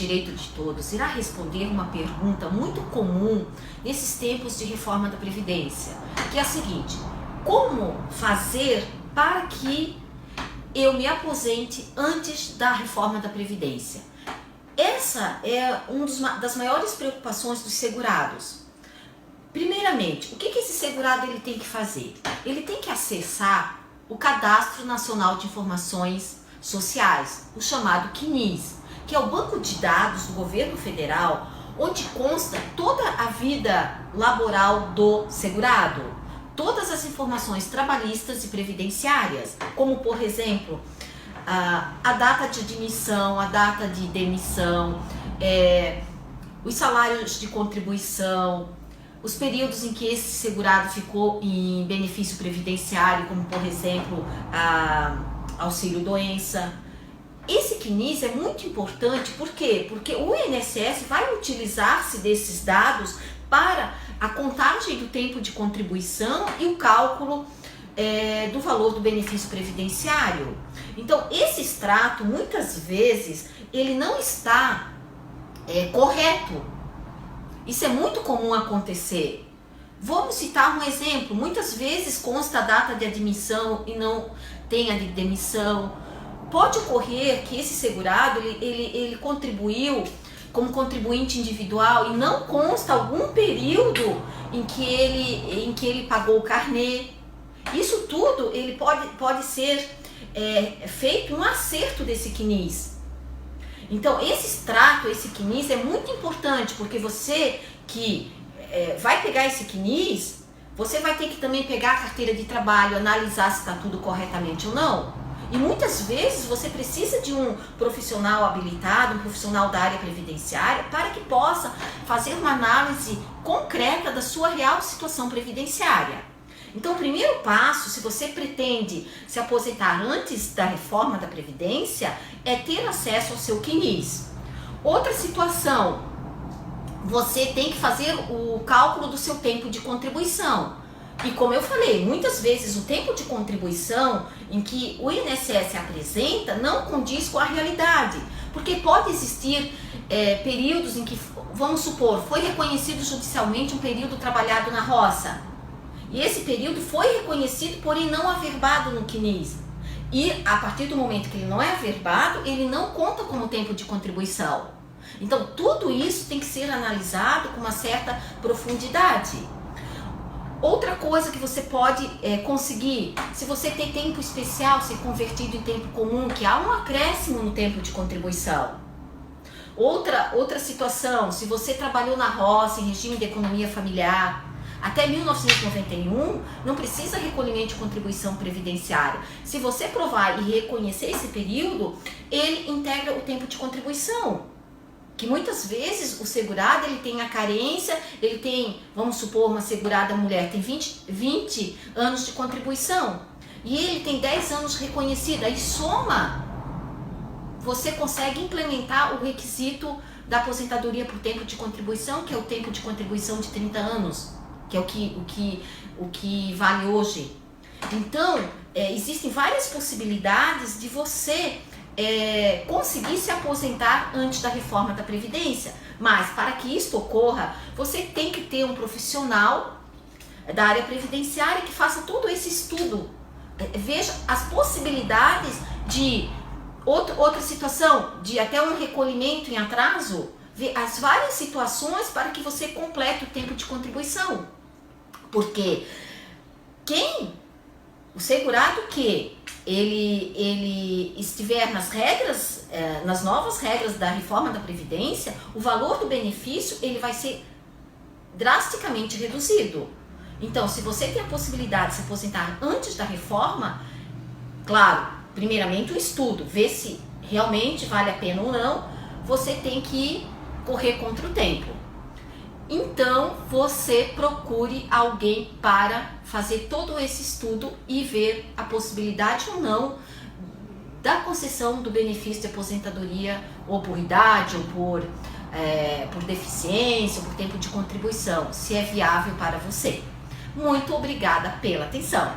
Direito de Todos irá responder uma pergunta muito comum nesses tempos de reforma da Previdência, que é a seguinte: como fazer para que eu me aposente antes da reforma da Previdência? Essa é uma das maiores preocupações dos segurados. Primeiramente, o que esse segurado ele tem que fazer? Ele tem que acessar o Cadastro Nacional de Informações Sociais, o chamado CNIS, que é o banco de dados do governo federal, onde consta toda a vida laboral do segurado, todas as informações trabalhistas e previdenciárias, como por exemplo, a data de admissão, a data de demissão, os salários de contribuição, os períodos em que esse segurado ficou em benefício previdenciário, como por exemplo, auxílio-doença. Esse CNIS é muito importante, por quê? Porque o INSS vai utilizar-se desses dados para a contagem do tempo de contribuição e o cálculo do valor do benefício previdenciário. Então, esse extrato, muitas vezes, ele não está correto. Isso é muito comum acontecer. Vamos citar um exemplo. Muitas vezes consta a data de admissão e não tem a de demissão. Pode ocorrer que esse segurado ele contribuiu como contribuinte individual e não consta algum período em que ele pagou o carnê. Isso tudo ele pode ser feito um acerto desse CNIS. Então, esse extrato, esse CNIS é muito importante, porque você que vai pegar esse CNIS, você vai ter que também pegar a carteira de trabalho, analisar se está tudo corretamente ou não. E muitas vezes você precisa de um profissional habilitado, um profissional da área previdenciária, para que possa fazer uma análise concreta da sua real situação previdenciária. Então, o primeiro passo, se você pretende se aposentar antes da reforma da Previdência, é ter acesso ao seu CNIS. Outra situação, você tem que fazer o cálculo do seu tempo de contribuição. E como eu falei, muitas vezes o tempo de contribuição em que o INSS apresenta não condiz com a realidade. Porque pode existir períodos em que, vamos supor, foi reconhecido judicialmente um período trabalhado na roça. E esse período foi reconhecido, porém não averbado no CNIS. E a partir do momento que ele não é averbado, ele não conta como tempo de contribuição. Então, tudo isso tem que ser analisado com uma certa profundidade. Outra coisa que você pode conseguir, se você tem tempo especial ser convertido em tempo comum, que há um acréscimo no tempo de contribuição. Outra situação, se você trabalhou na roça, em regime de economia familiar, até 1991, não precisa recolhimento de contribuição previdenciária. Se você provar e reconhecer esse período, ele integra o tempo de contribuição. Que muitas vezes o segurado ele tem a carência, ele tem, vamos supor, uma segurada mulher tem 20 anos de contribuição e ele tem 10 anos reconhecida, aí soma, você consegue implementar o requisito da aposentadoria por tempo de contribuição, que é o tempo de contribuição de 30 anos, que é o que vale hoje. Então, existem várias possibilidades de você conseguir se aposentar antes da reforma da Previdência, mas para que isso ocorra, você tem que ter um profissional da área previdenciária que faça todo esse estudo, veja as possibilidades de outra situação, de até um recolhimento em atraso, ver as várias situações para que você complete o tempo de contribuição, porque o segurado que ele estiver nas regras, nas novas regras da reforma da Previdência, o valor do benefício ele vai ser drasticamente reduzido. Então, se você tem a possibilidade de se aposentar antes da reforma, claro, primeiramente o estudo, ver se realmente vale a pena ou não, você tem que correr contra o tempo. Então, você procure alguém para fazer todo esse estudo e ver a possibilidade ou não da concessão do benefício de aposentadoria, ou por idade, ou por deficiência, ou por tempo de contribuição, se é viável para você. Muito obrigada pela atenção.